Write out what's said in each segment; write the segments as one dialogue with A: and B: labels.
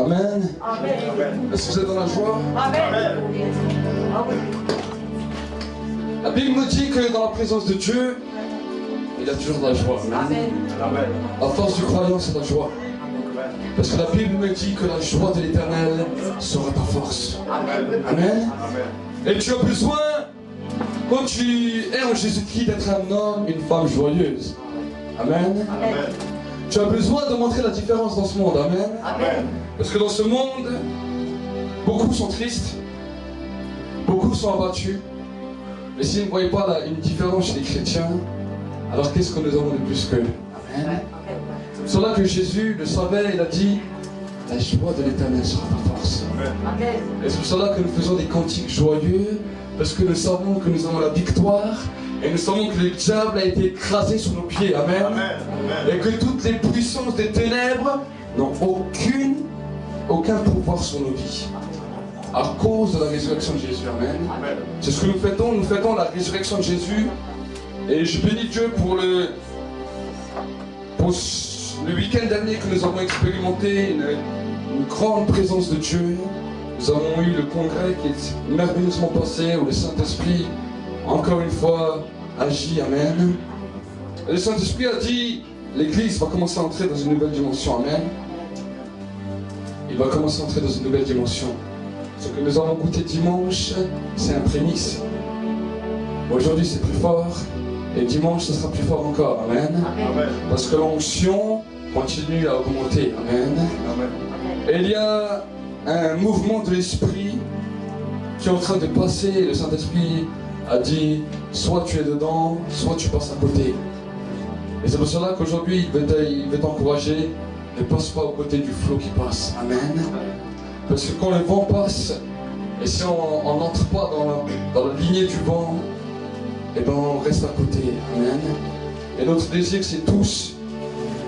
A: Amen.
B: Amen.
A: Est-ce que vous êtes dans la joie?
B: Amen.
A: La Bible nous dit que dans la présence de Dieu, il y a toujours de la joie.
B: Amen.
A: La force du croyant, c'est la joie. Parce que la Bible me dit que la joie de l'Éternel sera ta force.
B: Amen.
A: Amen. Et tu as besoin, quand tu es en Jésus-Christ, d'être un homme, une femme joyeuse. Amen.
B: Amen.
A: Tu as besoin de montrer la différence dans ce monde. Amen.
B: Amen.
A: Parce que dans ce monde, beaucoup sont tristes, beaucoup sont abattus. Mais s'ils ne voyaient pas une différence chez les chrétiens, alors qu'est-ce que nous avons de plus qu'eux? Amen. C'est pour cela que Jésus le savait, il a dit, la joie de l'Éternel sera ta force.
B: Amen.
A: Et c'est pour cela que nous faisons des cantiques joyeux, parce que nous savons que nous avons la victoire, et nous savons que le diable a été écrasé sous nos pieds. Amen. Et que toutes les puissances des ténèbres n'ont aucun pouvoir sur nos vies. À cause de la résurrection de Jésus. Amen. C'est ce que nous fêtons la résurrection de Jésus. Et je bénis Dieu pour le week-end dernier que nous avons expérimenté une grande présence de Dieu. Nous avons eu le congrès qui est merveilleusement passé, où le Saint-Esprit, encore une fois, agit. Amen. Et le Saint-Esprit a dit, l'Église va commencer à entrer dans une nouvelle dimension. Amen. Il va commencer à entrer dans une nouvelle dimension. Ce que nous avons goûté dimanche, c'est un prémisse. Aujourd'hui, c'est plus fort. Et dimanche, ce sera plus fort encore. Amen.
B: Amen.
A: Parce que l'onction continue à augmenter. Amen.
B: Amen.
A: Et il y a un mouvement de l'esprit qui est en train de passer. Le Saint-Esprit a dit, soit tu es dedans, soit tu passes à côté. Et c'est pour cela qu'aujourd'hui, il veut t'encourager. Ne passe pas aux côtés du flot qui passe. Amen. Parce que quand le vent passe, et si on n'entre pas dans la lignée du vent, et ben on reste à côté. Amen. Et notre désir, c'est tous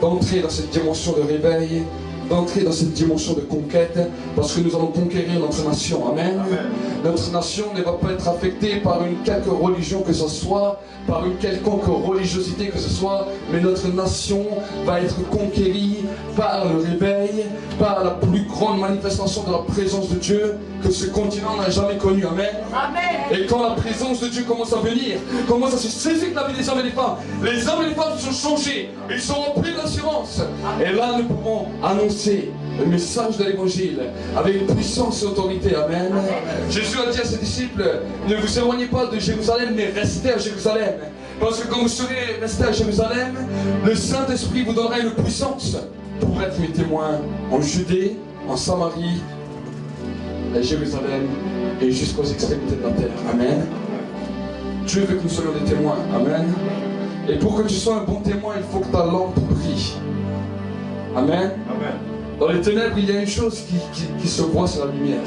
A: d'entrer dans cette dimension de réveil, d'entrer dans cette dimension de conquête, parce que nous allons conquérir notre nation. Amen.
B: Amen.
A: Notre nation ne va pas être affectée par une quelque religion que ce soit, par une quelconque religiosité que ce soit, mais notre nation va être conquérie par le réveil, par la plus grande manifestation de la présence de Dieu que ce continent n'a jamais connue. Amen.
B: Amen.
A: Et quand la présence de Dieu commence à venir, commence à se saisir de la vie des hommes et des femmes, les hommes et les femmes sont changés, ils sont remplis d'assurance. Et là, nous pouvons annoncer le message de l'évangile avec puissance et autorité. Amen.
B: Amen.
A: Jésus a dit à ses disciples, ne vous éloignez pas de Jérusalem, mais restez à Jérusalem. Parce que quand vous serez restés à Jérusalem, le Saint-Esprit vous donnera une puissance pour être mes témoins en Judée, en Samarie, à Jérusalem et jusqu'aux extrémités de la terre. Amen. Dieu veut que nous soyons des témoins. Amen. Et pour que tu sois un bon témoin, il faut que ta lampe brille. Amen.
B: Amen.
A: Dans les ténèbres, il y a une chose qui se voit, c'est la lumière.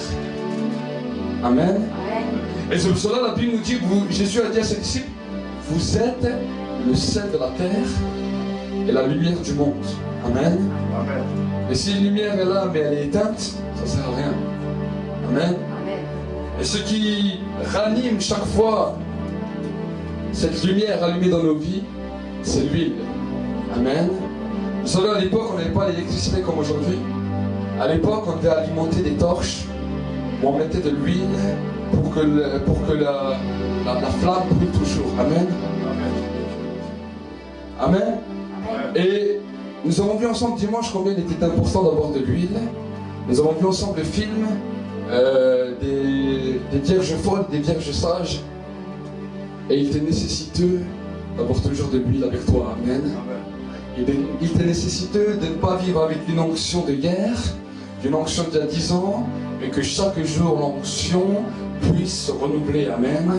A: Amen. Et c'est pour cela la Bible nous dit, Jésus a dit à ses disciples, vous êtes le sel de la terre et la lumière du monde. Amen.
B: Amen.
A: Et si une lumière est là, mais elle est éteinte, ça ne sert à rien. Amen. Et ce qui ranime chaque fois cette lumière allumée dans nos vies, c'est l'huile. Amen. Vous savez, à l'époque, on n'avait pas l'électricité comme aujourd'hui. À l'époque, on devait alimenter des torches où on mettait de l'huile pour que la flamme brûle toujours. Amen. Amen. Et nous avons vu ensemble dimanche combien il était important d'avoir de l'huile. Nous avons vu ensemble le film des vierges folles, des vierges sages. Et il était nécessiteux d'avoir toujours de l'huile avec toi. Amen. Il était nécessiteux de ne pas vivre avec une onction de hier, une onction d'il y a 10 ans, mais que chaque jour l'onction puisse se renouveler. Amen.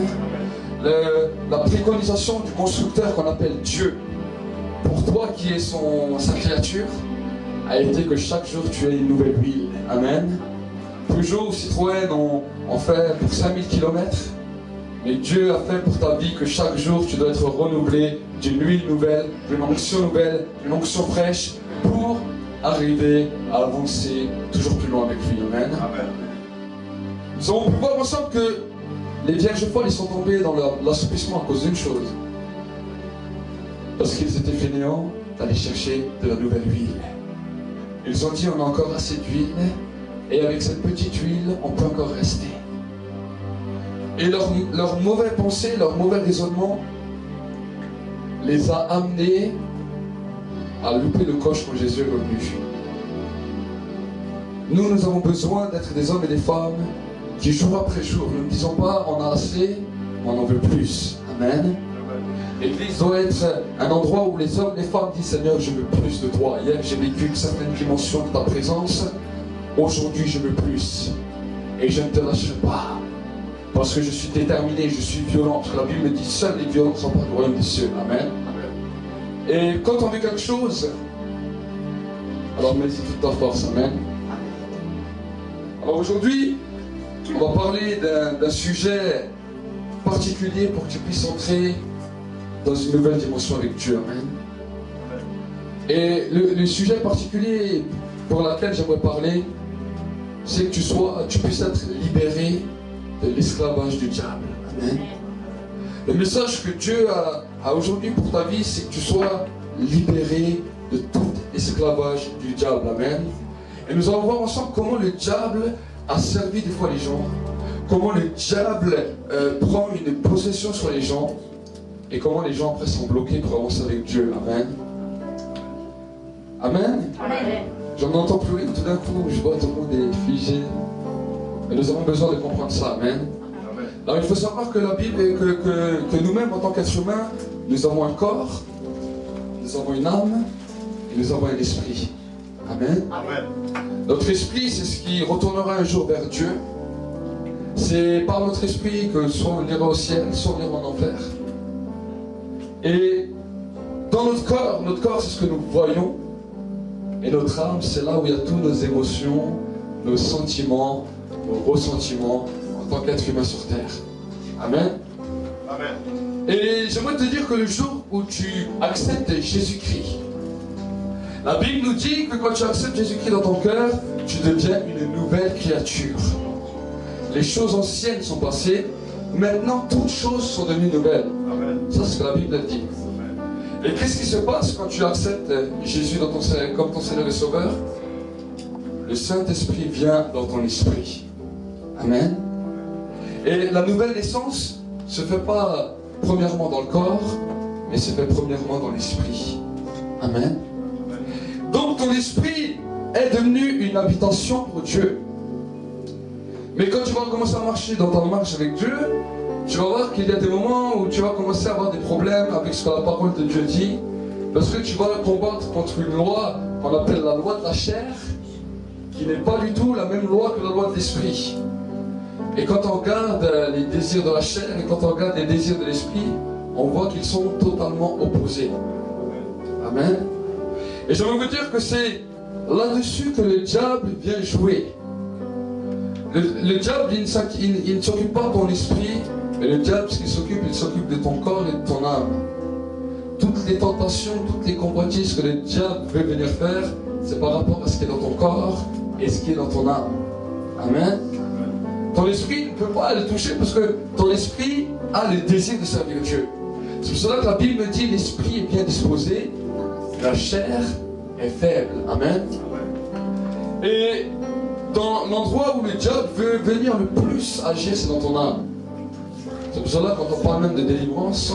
A: La préconisation du constructeur qu'on appelle Dieu, pour toi qui es sa créature, a été que chaque jour tu aies une nouvelle huile. Amen. Peugeot ou Citroën ont fait pour 5000 km. Mais Dieu a fait pour ta vie que chaque jour tu dois être renouvelé d'une huile nouvelle, d'une onction fraîche pour arriver à avancer toujours plus loin avec lui. Amen.
B: Amen.
A: Nous avons pu voir ensemble que les vierges folles ils sont tombées dans l'assoupissement à cause d'une chose. Parce qu'ils étaient fainéants d'aller chercher de la nouvelle huile. Ils ont dit on a encore assez d'huile, Et avec cette petite huile, on peut encore rester. Et leurs mauvais pensées, leurs mauvais raisonnements les a amenés à louper le coche quand Jésus est revenu. Nous avons besoin d'être des hommes et des femmes qui, jour après jour, nous ne disons pas on a assez, on en veut plus. Amen. L'église doit être un endroit où les hommes et les femmes disent Seigneur, je veux plus de toi. Hier, j'ai vécu une certaine dimension de ta présence. Aujourd'hui, je veux plus. Et je ne te lâcherai pas. Parce que je suis déterminé, je suis violent. Parce que la Bible me dit seuls les violents ne sont pas du royaume des cieux. Amen. Et quand on veut quelque chose, alors mets-y toute ta force. Amen. Alors aujourd'hui, on va parler d'un sujet particulier pour que tu puisses entrer dans une nouvelle dimension avec Dieu. Amen. Et le sujet particulier pour lequel j'aimerais parler, c'est que tu puisses être libéré de l'esclavage du diable. Amen. Le message que Dieu a aujourd'hui pour ta vie, c'est que tu sois libéré de tout esclavage du diable. Amen. Et nous allons voir ensemble comment le diable a servi des fois les gens, comment le diable prend une possession sur les gens, et comment les gens après sont bloqués pour avancer avec Dieu. Amen. Amen. Amen. J'en entends plus rien, tout d'un coup, je vois tout le monde est figé. Et nous avons besoin de comprendre ça. Amen. Alors il faut savoir que la Bible, que nous-mêmes en tant qu'êtres humains, nous avons un corps, nous avons une âme, et nous avons un esprit. Amen. Amen. Notre esprit, c'est ce qui retournera un jour vers Dieu. C'est par notre esprit que soit on ira au ciel, soit on ira en enfer. Et dans notre corps c'est ce que nous voyons. Et notre âme, c'est là où il y a toutes nos émotions, nos sentiments, nos ressentiments en tant qu'être humain sur terre. Amen. Amen. Et j'aimerais te dire que le jour où tu acceptes Jésus-Christ, la Bible nous dit que quand tu acceptes Jésus-Christ dans ton cœur, tu deviens une nouvelle créature. Les choses anciennes sont passées, maintenant toutes choses sont devenues nouvelles. Amen. Ça, c'est ce que la Bible dit. Et qu'est-ce qui se passe quand tu acceptes Jésus comme ton Seigneur et Sauveur? Le Saint-Esprit vient dans ton esprit. Amen. Et la nouvelle naissance ne se fait pas premièrement dans le corps, mais se fait premièrement dans l'esprit. Amen. Donc ton esprit est devenu une habitation pour Dieu. Mais quand tu vas commencer à marcher dans ta marche avec Dieu, tu vas voir qu'il y a des moments où tu vas commencer à avoir des problèmes avec ce que la parole de Dieu dit, parce que tu vas combattre contre une loi qu'on appelle la loi de la chair, qui n'est pas du tout la même loi que la loi de l'esprit. Et quand on regarde les désirs de la chair et quand on regarde les désirs de l'esprit, on voit qu'ils sont totalement opposés. Amen. Et j'aimerais vous dire que c'est là-dessus que le diable vient jouer. Le diable, il ne s'occupe pas de ton esprit, mais le diable, ce qu'il s'occupe, il s'occupe de ton corps et de ton âme. Toutes les tentations, toutes les convoitises que le diable veut venir faire, c'est par rapport à ce qui est dans ton corps et ce qui est dans ton âme. Amen. Ton esprit ne peut pas le toucher parce que ton esprit a le désir de servir Dieu. C'est pour cela que la Bible me dit l'esprit est bien disposé, la chair est faible. Amen. Et dans l'endroit où le diable veut venir le plus agir, c'est dans ton âme. C'est pour cela que quand on parle même de délivrance,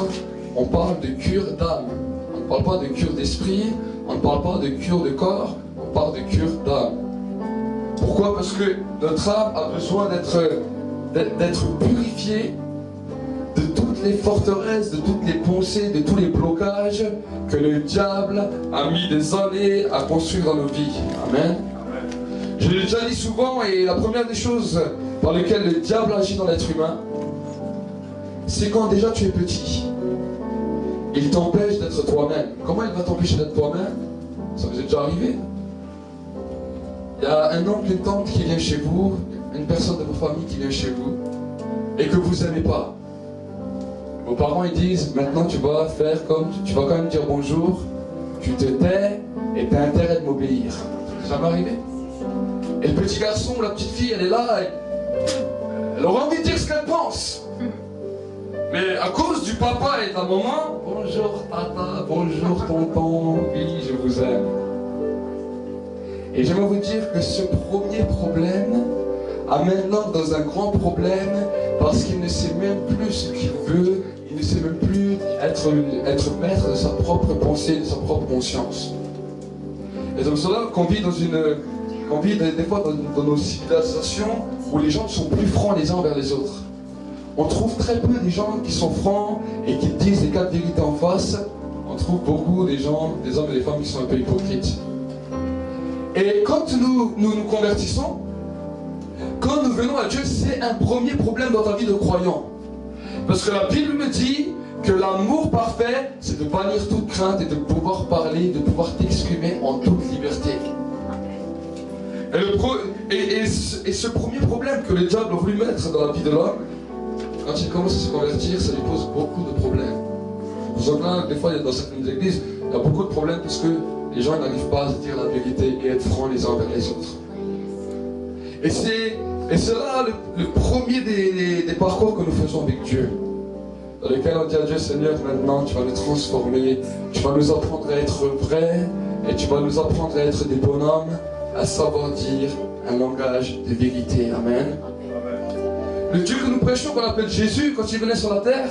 A: on parle de cure d'âme. On ne parle pas de cure d'esprit, on ne parle pas de cure de corps, on parle de cure d'âme. Pourquoi? Parce que notre âme a besoin d'être purifiée de toutes les forteresses, de toutes les pensées, de tous les blocages que le diable a mis des années à construire dans nos vies. Amen. Je l'ai déjà dit souvent, et la première des choses par lesquelles le diable agit dans l'être humain, c'est quand déjà tu es petit. Il t'empêche d'être toi-même. Comment il va t'empêcher d'être toi-même? Ça vous est déjà arrivé? Il y a un oncle, une tante qui vient chez vous, une personne de vos familles qui vient chez vous, et que vous n'aimez pas. Vos parents ils disent, maintenant tu vas faire comme, tu vas quand même dire bonjour, tu te tais, et tu as intérêt de m'obéir. Ça m'est arrivé? Et le petit garçon ou la petite fille, elle est là, elle aura envie de dire ce qu'elle pense. Mais à cause du papa et de la maman, bonjour tata, bonjour tonton, oui je vous aime. Et j'aimerais vous dire que ce premier problème amène l'homme dans un grand problème parce qu'il ne sait même plus ce qu'il veut, il ne sait même plus être maître de sa propre pensée, de sa propre conscience. Et donc cela qu'on vit des fois dans nos civilisations où les gens sont plus francs les uns envers les autres. On trouve très peu des gens qui sont francs et qui disent les quatre vérités en face. On trouve beaucoup des gens, des hommes et des femmes qui sont un peu hypocrites. Et quand nous convertissons, quand nous venons à Dieu, c'est un premier problème dans ta vie de croyant. Parce que la Bible me dit que l'amour parfait, c'est de bannir toute crainte et de pouvoir parler, de pouvoir t'exprimer en toute liberté. Et ce premier problème que le diable a voulu mettre dans la vie de l'homme, quand il commence à se convertir, ça lui pose beaucoup de problèmes. Vous savez, des fois, dans certaines églises, il y a beaucoup de problèmes parce que les gens n'arrivent pas à se dire la vérité et être francs les uns envers les autres. Et c'est là le premier des parcours que nous faisons avec Dieu. Dans lequel on dit à Dieu, Seigneur, maintenant tu vas nous transformer, tu vas nous apprendre à être vrais, et tu vas nous apprendre à être des bonhommes, à savoir dire un langage de vérité. Amen. Le Dieu que nous prêchons, qu'on appelle Jésus, quand il venait sur la terre,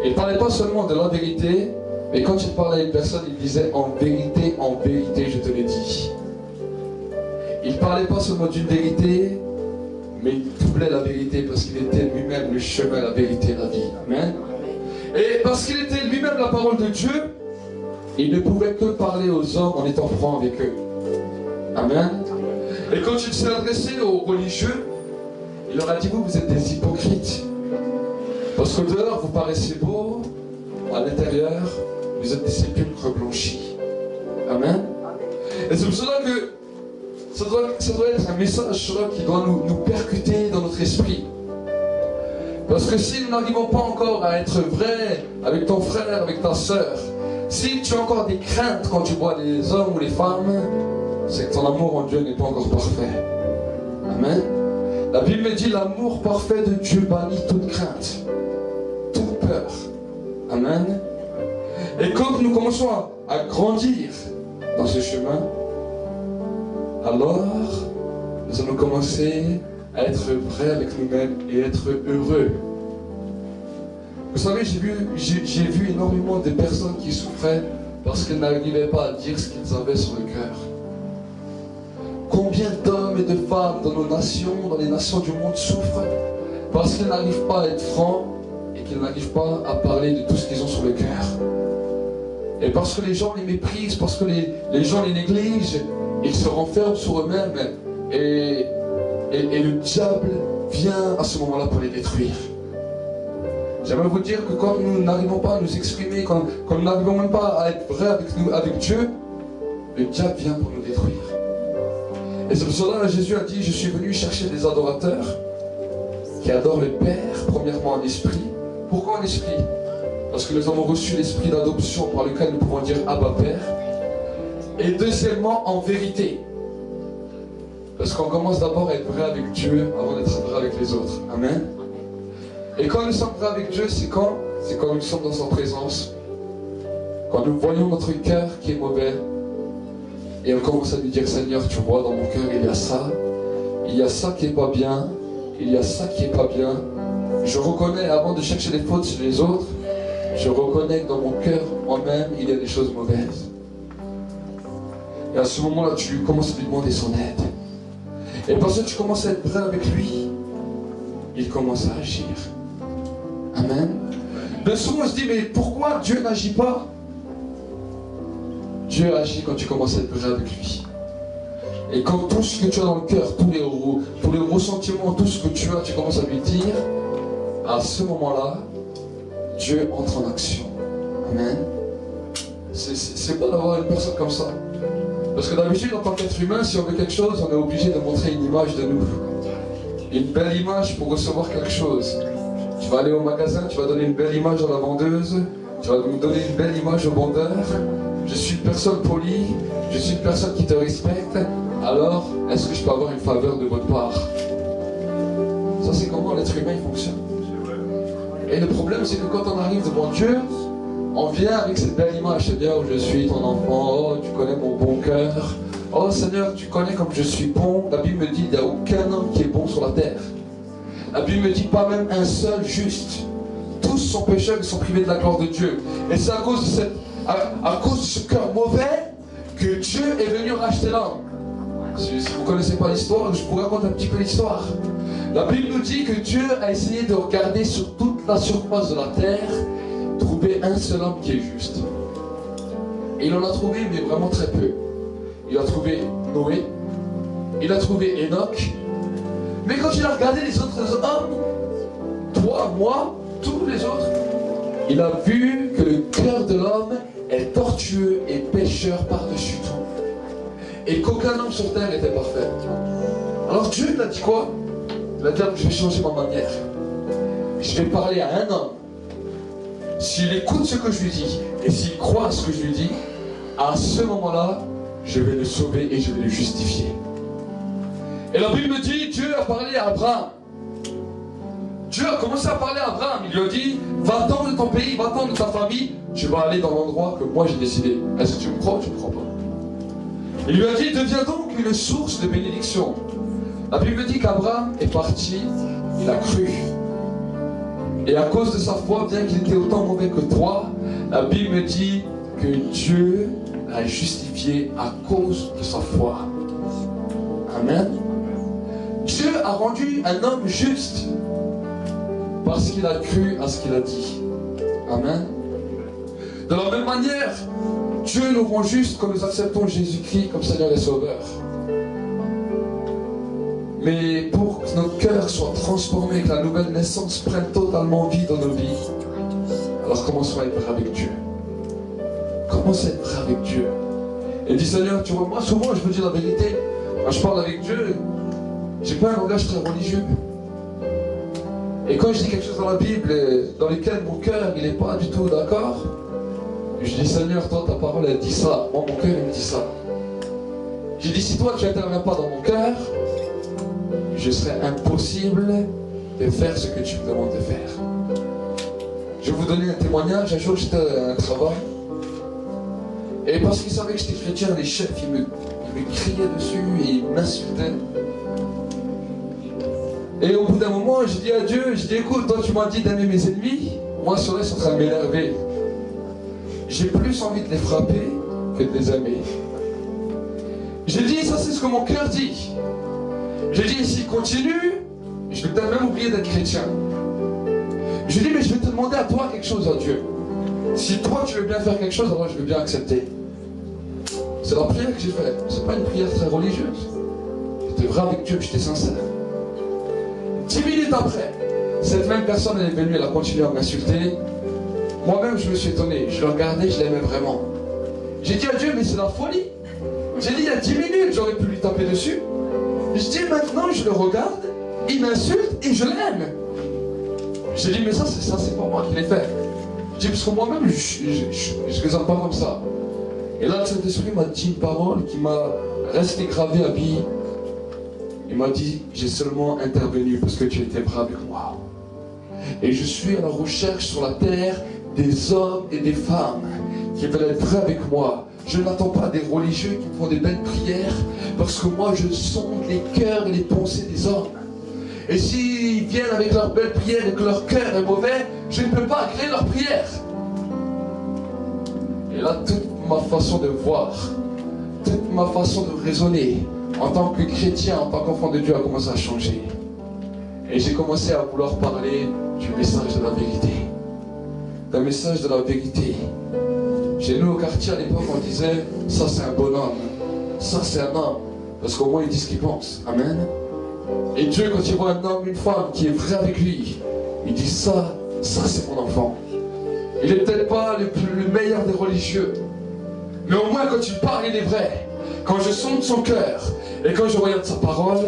A: il ne parlait pas seulement de la vérité, mais quand il parlait à une personne, il disait en vérité, je te l'ai dit. Il ne parlait pas seulement d'une vérité, mais il doublait la vérité parce qu'il était lui-même le chemin, la vérité, la vie. Amen. Et parce qu'il était lui-même la parole de Dieu, il ne pouvait que parler aux hommes en étant franc avec eux. Amen. Et quand il s'est adressé aux religieux, il leur a dit, vous êtes des hypocrites. Parce qu'au dehors, vous paraissez beaux, à l'intérieur, vous êtes des sépulcres blanchis. Amen. Et c'est pour cela que ça doit être un message qui doit nous percuter dans notre esprit. Parce que si nous n'arrivons pas encore à être vrais avec ton frère, avec ta soeur, si tu as encore des craintes quand tu vois les hommes ou les femmes, c'est que ton amour en Dieu n'est pas encore parfait. Amen. La Bible me dit l'amour parfait de Dieu bannit toute crainte, toute peur. Amen. Et quand nous commençons à grandir dans ce chemin, alors nous allons commencer à être vrais avec nous-mêmes et être heureux. Vous savez, j'ai vu énormément de personnes qui souffraient parce qu'elles n'arrivaient pas à dire ce qu'ils avaient sur le cœur. Combien d'hommes et de femmes dans nos nations, dans les nations du monde souffrent parce qu'ils n'arrivent pas à être francs et qu'ils n'arrivent pas à parler de tout ce qu'ils ont sur le cœur. Et parce que les gens les méprisent, parce que les gens les négligent, ils se renferment sur eux-mêmes et le diable vient à ce moment-là pour les détruire. J'aimerais vous dire que quand nous n'arrivons pas à nous exprimer, quand nous n'arrivons même pas à être vrais avec Dieu, le diable vient pour nous détruire. Et c'est pour cela que Jésus a dit, je suis venu chercher des adorateurs qui adorent le Père, premièrement en esprit. Pourquoi en esprit? Parce que nous avons reçu l'esprit d'adoption par lequel nous pouvons dire Abba Père. Et deuxièmement en vérité. Parce qu'on commence d'abord à être vrai avec Dieu avant d'être vrai avec les autres. Amen. Et quand nous sommes vrais avec Dieu, c'est quand nous sommes dans sa présence. Quand nous voyons notre cœur qui est mauvais. Et on commence à lui dire, Seigneur, tu vois, dans mon cœur, il y a ça qui n'est pas bien, il y a ça qui n'est pas bien. Je reconnais, avant de chercher les fautes chez les autres, je reconnais que dans mon cœur, moi-même, il y a des choses mauvaises. Et à ce moment-là, tu commences à lui demander son aide. Et parce que tu commences à être vrai avec lui, il commence à agir. Amen. Mais souvent on se dit, mais pourquoi Dieu n'agit pas? Dieu agit quand tu commences à être vrai avec lui. Et quand tout ce que tu as dans le cœur, tous les ressentiments, tout ce que tu as, tu commences à lui dire, à ce moment-là, Dieu entre en action. Amen. C'est pas d'avoir une personne comme ça. Parce que d'habitude, en tant qu'être humain, si on veut quelque chose, on est obligé de montrer une image de nous. Une belle image pour recevoir quelque chose. Tu vas aller au magasin, tu vas donner une belle image à la vendeuse, tu vas me donner une belle image au vendeur. Je suis une personne polie, je suis une personne qui te respecte, alors est-ce que je peux avoir une faveur de votre part? Ça, c'est comment l'être humain il fonctionne. Et le problème, c'est que quand on arrive devant Dieu, on vient avec cette belle image. C'est bien où je suis ton enfant, oh, tu connais mon bon cœur, Oh Seigneur, tu connais comme je suis bon. La Bible me dit qu'il n'y a aucun homme qui est bon sur la terre. La Bible me dit pas même un seul juste. Tous sont pécheurs et sont privés de la gloire de Dieu. Et c'est à cause de ce cœur mauvais que Dieu est venu racheter l'homme. Si vous ne connaissez pas l'histoire, je vous raconte un petit peu l'histoire. La Bible nous dit que Dieu a essayé de regarder sur toute la surface de la terre, trouver un seul homme qui est juste. Et il en a trouvé, mais vraiment très peu. Il a trouvé Noé, il a trouvé Enoch. Mais quand il a regardé les autres hommes, toi, moi, tous les autres, il a vu que le cœur de l'homme est tortueux et pécheur par-dessus tout. Et qu'aucun homme sur terre était parfait. Alors Dieu il a dit quoi? Il a dit, je vais changer ma manière. Je vais parler à un homme. S'il écoute ce que je lui dis, et s'il croit à ce que je lui dis, à ce moment-là, je vais le sauver et je vais le justifier. Et la Bible me dit, Dieu a parlé à Abraham. Dieu a commencé à parler à Abraham. Il lui a dit, va-t'en de ton pays, va-t'en de ta famille, tu vas aller dans l'endroit que moi j'ai décidé. Est-ce que tu me crois ou tu ne me crois pas? Il lui a dit, deviens donc une source de bénédiction. La Bible dit qu'Abraham est parti, il a cru. Et à cause de sa foi, bien qu'il était autant mauvais que toi, la Bible me dit que Dieu l'a justifié à cause de sa foi. Amen. Dieu a rendu un homme juste parce qu'il a cru à ce qu'il a dit. Amen. De la même manière, Dieu nous rend juste quand nous acceptons Jésus-Christ comme Seigneur et Sauveur. Mais pour que notre cœur soit transformé, que la nouvelle naissance prenne totalement vie dans nos vies, alors commençons à être prêts avec Dieu. Commencez à être prêts avec Dieu. Et dis Seigneur, tu vois, moi souvent je vous dis la vérité, quand je parle avec Dieu, j'ai pas un langage très religieux. Et quand je dis quelque chose dans la Bible dans lequel mon cœur il n'est pas du tout d'accord, je dis Seigneur, toi ta parole elle dit ça, moi mon cœur il me dit ça. J'ai dit si toi tu n'interviens pas dans mon cœur, je serais impossible de faire ce que tu me demandes de faire. Je vais vous donner un témoignage. Un jour j'étais à un travail et parce qu'ils savaient que j'étais chrétien, les chefs ils me criaient dessus et ils m'insultaient. Et au bout d'un moment, j'ai dit à Dieu, j'ai dit écoute, toi tu m'as dit d'aimer mes ennemis, moi sur là, c'est en train de m'énerver. J'ai plus envie de les frapper que de les aimer. J'ai dit, ça c'est ce que mon cœur dit. J'ai dit, s'il continue, je vais peut-être même oublier d'être chrétien. J'ai dit, mais je vais te demander à toi quelque chose, à Dieu. Si toi tu veux bien faire quelque chose, alors je veux bien accepter. C'est la prière que j'ai faite. C'est pas une prière très religieuse. J'étais vrai avec Dieu, j'étais sincère. 10 minutes après, cette même personne elle est venue, elle a continué à m'insulter. Moi-même je me suis étonné, je le regardais, je l'aimais vraiment. J'ai dit à Dieu, mais c'est la folie. J'ai dit, il y a 10 minutes, j'aurais pu lui taper dessus. Je dis, maintenant je le regarde, il m'insulte et je l'aime. J'ai dit, mais ça c'est pas moi qui l'ai fait. Je dis, parce que moi-même je raisonne pas comme ça. Et là le Saint-Esprit m'a dit une parole qui m'a resté gravée à vie. Il m'a dit, j'ai seulement intervenu parce que tu étais brave avec moi. Et je suis à la recherche sur la terre des hommes et des femmes qui veulent être vrais avec moi. Je n'attends pas des religieux qui font des belles prières parce que moi je sonde les cœurs et les pensées des hommes. Et s'ils viennent avec leurs belles prières et que leur cœur est mauvais, je ne peux pas agréer leurs prières. Et là, toute ma façon de voir, toute ma façon de raisonner, en tant que chrétien, en tant qu'enfant de Dieu, a commencé à changer. Et j'ai commencé à vouloir parler du message de la vérité. D'un message de la vérité. Chez nous au quartier à l'époque, on disait, ça c'est un bonhomme, ça c'est un homme. Parce qu'au moins il dit ce qu'il pense. Amen. Et Dieu, quand il voit un homme, une femme qui est vrai avec lui, il dit ça c'est mon enfant. Il n'est peut-être pas le meilleur des religieux. Mais au moins quand il parle, il est vrai. Quand je sonde son cœur et quand je regarde sa parole,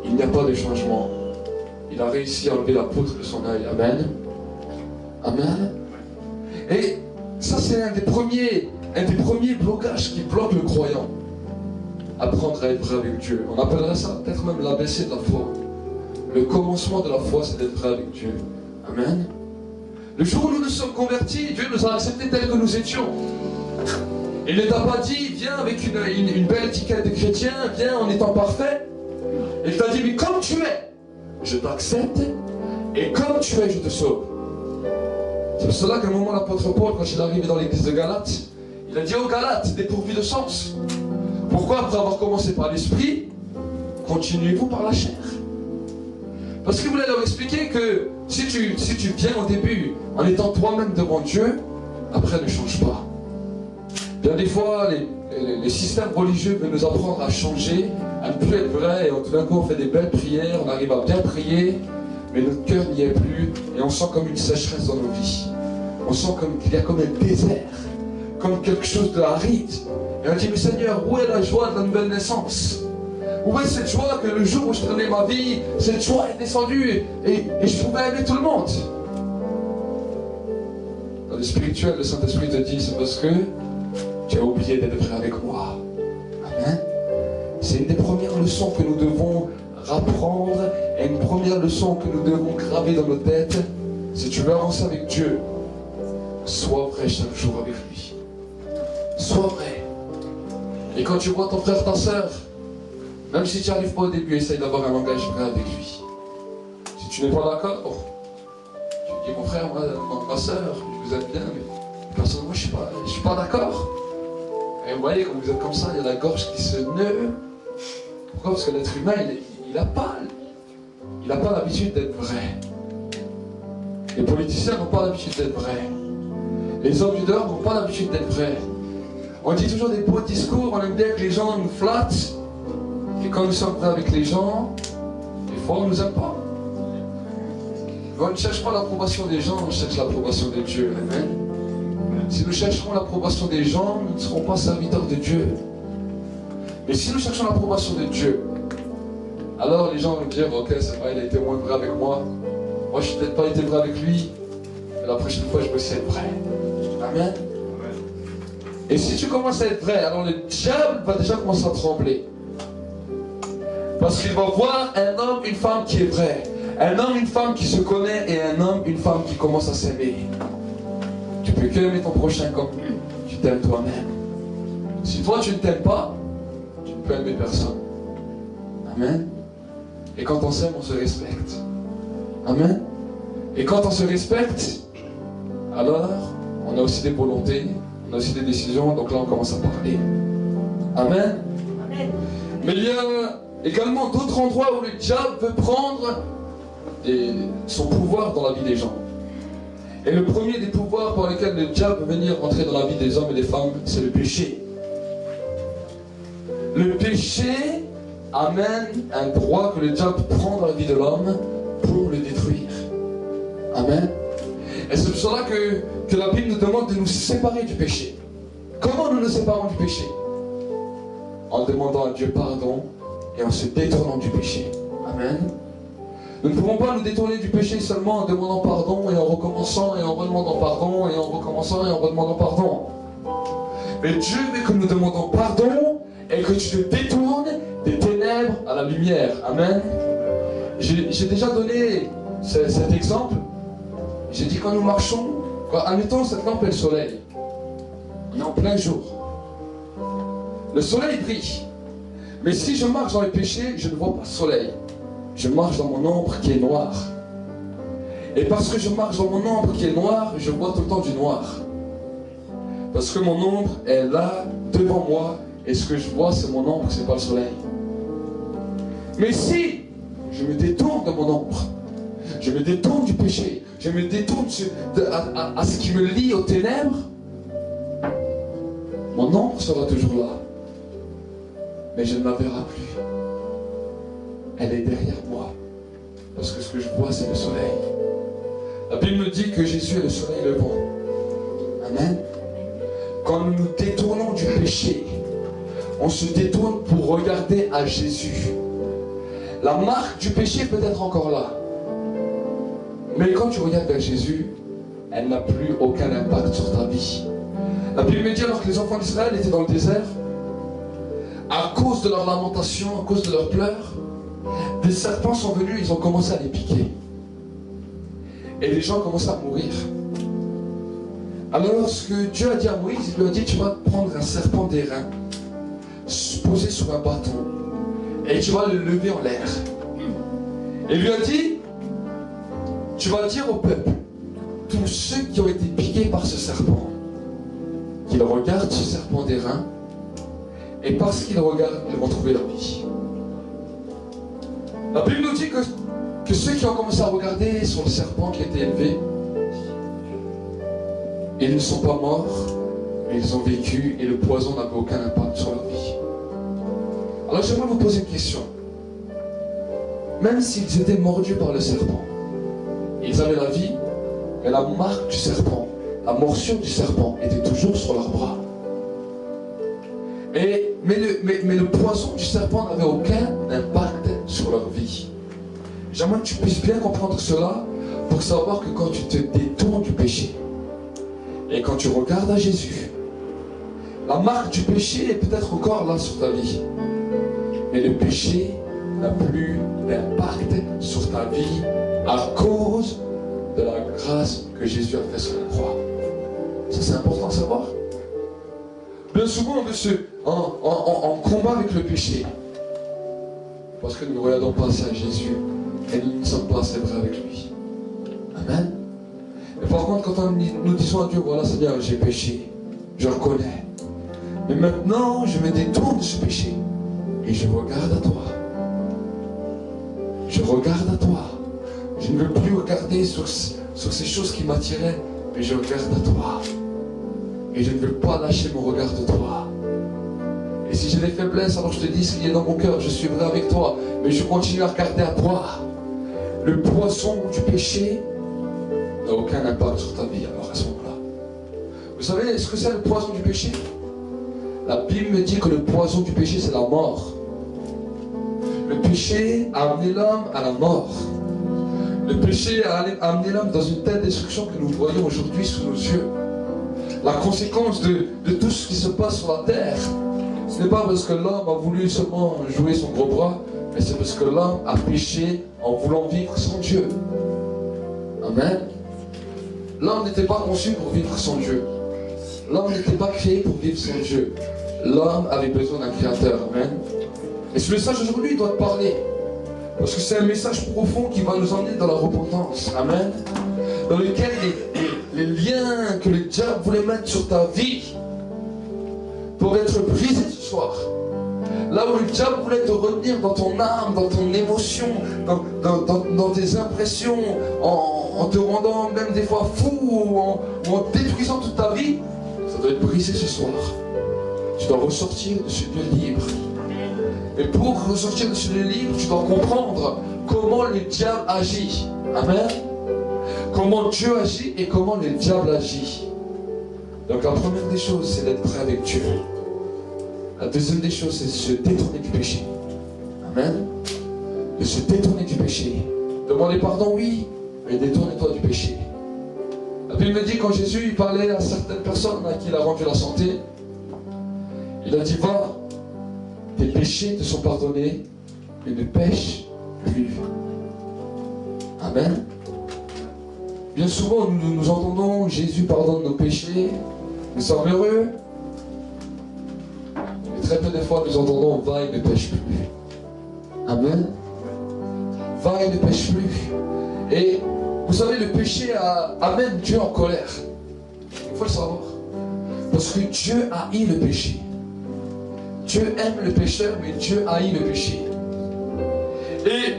A: il n'y a pas de changement. Il a réussi à enlever la poutre de son œil. Amen. Amen. Et ça c'est un des premiers blocages qui bloque le croyant. Apprendre à être vrai avec Dieu. On appellerait ça peut-être même l'ABC de la foi. Le commencement de la foi, c'est d'être vrai avec Dieu. Amen. Le jour où nous nous sommes convertis, Dieu nous a acceptés tels que nous étions. Il ne t'a pas dit, viens avec une belle étiquette de chrétien, viens en étant parfait. Il t'a dit, mais comme tu es, je t'accepte, et comme tu es, je te sauve. C'est pour cela qu'à un moment, l'apôtre Paul, quand il est arrivé dans l'église de Galate, il a dit aux Galates, dépourvus de sens. Pourquoi, après avoir commencé par l'esprit, continuez-vous par la chair? Parce qu'il voulait leur expliquer que si tu viens au début en étant toi-même devant Dieu, après ne change pas. Bien des fois, les systèmes religieux veulent nous apprendre à changer, à ne plus être vrai, et tout d'un coup on fait des belles prières, on arrive à bien prier, mais notre cœur n'y est plus, et on sent comme une sécheresse dans nos vies. On sent qu'il y a comme un désert, comme quelque chose de aride. Et on dit, mais Seigneur, où est la joie de la nouvelle naissance? Où est cette joie que le jour où je donnais ma vie, cette joie est descendue et je pouvais aimer tout le monde? Dans le spirituel, le Saint-Esprit te dit, c'est parce que tu as oublié d'être vrai avec moi. Amen. C'est une des premières leçons que nous devons apprendre, et une première leçon que nous devons graver dans nos têtes. Si tu veux avancer avec Dieu, sois vrai chaque jour avec lui. Sois vrai. Et quand tu vois ton frère, ta soeur, même si tu n'y arrives pas au début, essaye d'avoir un langage vrai avec lui. Si tu n'es pas d'accord, tu dis, mon frère, ma soeur, je vous aime bien, mais personnellement, je ne suis pas d'accord. Et vous voyez, quand vous êtes comme ça, il y a la gorge qui se neue. Pourquoi? Parce que l'être humain, il n'a pas l'habitude d'être vrai. Les politiciens n'ont pas l'habitude d'être vrais. Les hommes du dehors n'ont pas l'habitude d'être vrais. On dit toujours des beaux discours, on aime bien que les gens nous flattent. Et quand nous sommes vrais avec les gens, des fois on ne nous aime pas. On ne cherche pas l'approbation des gens, on cherche l'approbation de Dieu. Amen. Si nous chercherons l'approbation des gens, nous ne serons pas serviteurs de Dieu. Mais si nous cherchons l'approbation de Dieu, alors les gens vont dire, ok, c'est vrai, il a été moins vrai avec moi. Moi, je n'ai peut-être pas été vrai avec lui. Mais la prochaine fois, je vais aussi être vrai. Amen. Et si tu commences à être vrai, alors le diable va déjà commencer à trembler. Parce qu'il va voir un homme, une femme qui est vrai. Un homme, une femme qui se connaît et un homme, une femme qui commence à s'aimer. Tu peux que aimer ton prochain comme tu t'aimes toi-même. Si toi tu ne t'aimes pas, tu ne peux aimer personne. Amen. Et quand on s'aime, on se respecte. Amen. Et quand on se respecte, alors on a aussi des volontés, on a aussi des décisions, donc là on commence à parler. Amen. Amen. Mais il y a également d'autres endroits où le diable veut prendre son pouvoir dans la vie des gens. Et le premier des pouvoirs par lesquels le diable veut venir entrer dans la vie des hommes et des femmes, c'est le péché. Le péché amène un droit que le diable prend dans la vie de l'homme pour le détruire. Amen. Et c'est pour cela que la Bible nous demande de nous séparer du péché. Comment nous nous séparons du péché? En demandant à Dieu pardon et en se détournant du péché. Amen. Nous ne pouvons pas nous détourner du péché seulement en demandant pardon et en recommençant et en redemandant pardon et en recommençant et en redemandant pardon. Mais Dieu veut que nous demandons pardon et que tu te détournes des ténèbres à la lumière. Amen. J'ai déjà donné cet exemple. J'ai dit quand nous marchons, admettons cette lampe est le soleil. On est en plein jour. Le soleil brille. Mais si je marche dans le péché, je ne vois pas le soleil. Je marche dans mon ombre qui est noire. Et parce que je marche dans mon ombre qui est noire, je vois tout le temps du noir. Parce que mon ombre est là, devant moi, et ce que je vois, c'est mon ombre, c'est pas le soleil. Mais si je me détourne de mon ombre, je me détourne du péché, je me détourne à ce qui me lie aux ténèbres, mon ombre sera toujours là. Mais je ne la verrai plus. Elle est derrière moi. Parce que ce que je vois, c'est le soleil. La Bible me dit que Jésus est le soleil levant. Amen. Quand nous nous détournons du péché, on se détourne pour regarder à Jésus. La marque du péché peut être encore là. Mais quand tu regardes vers Jésus, elle n'a plus aucun impact sur ta vie. La Bible me dit alors que les enfants d'Israël étaient dans le désert, à cause de leur lamentation, à cause de leurs pleurs, des serpents sont venus, ils ont commencé à les piquer. Et les gens commencent à mourir. Alors ce que Dieu a dit à Moïse, il lui a dit, tu vas prendre un serpent d'airain, posé sur un bâton, et tu vas le lever en l'air. Et il lui a dit, tu vas dire au peuple, tous ceux qui ont été piqués par ce serpent, qu'ils regardent ce serpent d'airain, et parce qu'ils regardent, ils vont trouver la vie. La Bible nous dit que ceux qui ont commencé à regarder sur le serpent qui était élevé, ils ne sont pas morts, mais ils ont vécu et le poison n'avait aucun impact sur leur vie. Alors j'aimerais vous poser une question. Même s'ils étaient mordus par le serpent, ils avaient la vie, mais la marque du serpent, la morsure du serpent était toujours sur leurs bras. Mais le poison du serpent n'avait aucun impact sur leur vie. J'aimerais que tu puisses bien comprendre cela pour savoir que quand tu te détournes du péché et quand tu regardes à Jésus, la marque du péché est peut-être encore là sur ta vie. Mais le péché n'a plus d'impact sur ta vie à cause de la grâce que Jésus a fait sur la croix. Ça c'est important à savoir. Bien souvent on veut en combat avec le péché. Parce que nous ne regardons pas assez à Jésus et nous ne sommes pas assez vrais avec lui. Amen. Et par contre quand nous disons à Dieu, voilà Seigneur, j'ai péché, je reconnais. Mais maintenant je me détourne de ce péché et je regarde à toi. Je regarde à toi. Je ne veux plus regarder sur ces choses qui m'attiraient, mais je regarde à toi. Et je ne veux pas lâcher mon regard de toi. Et si j'ai des faiblesses, alors je te dis ce qui est dans mon cœur, je suis vrai avec toi, mais je continue à regarder à toi. Le poison du péché n'a aucun impact sur ta vie alors à ce moment-là. Vous savez ce que c'est le poison du péché? La Bible me dit que le poison du péché c'est la mort. Le péché a amené l'homme à la mort. Le péché a amené l'homme dans une telle destruction que nous voyons aujourd'hui sous nos yeux. La conséquence de tout ce qui se passe sur la terre, ce n'est pas parce que l'homme a voulu seulement jouer son gros bras, mais c'est parce que l'homme a péché en voulant vivre sans Dieu. Amen. L'homme n'était pas conçu pour vivre sans Dieu. L'homme n'était pas créé pour vivre sans Dieu. L'homme avait besoin d'un créateur. Amen. Et ce message aujourd'hui doit te parler. Parce que c'est un message profond qui va nous emmener dans la repentance. Amen. Dans lequel les liens que le diable voulait mettre sur ta vie pour être brisés ce soir. Là où le diable voulait te retenir dans ton âme, dans ton émotion, dans tes impressions, en te rendant même des fois fou ou en détruisant toute ta vie, ça doit être brisé ce soir. Tu dois ressortir de ce lieu libre. Et pour ressortir de ce lieu libre, tu dois comprendre comment le diable agit. Amen. Comment Dieu agit et comment le diable agit. Donc la première des choses, c'est d'être prêt avec Dieu. La deuxième des choses, c'est de se détourner du péché. Amen. De se détourner du péché. Demander pardon, oui, mais détourne-toi du péché. La Bible me dit quand Jésus il parlait à certaines personnes à qui il a rendu la santé, il a dit, va, tes péchés te sont pardonnés, mais ne pêche plus. Amen. Bien souvent, nous entendons Jésus pardonne nos péchés, nous sommes heureux. Et très peu de fois, nous entendons va et ne pêche plus. Amen. Va et ne pêche plus. Et vous savez, le péché amène Dieu en colère. Il faut le savoir. Parce que Dieu haït le péché. Dieu aime le pécheur, mais Dieu haït le péché. Et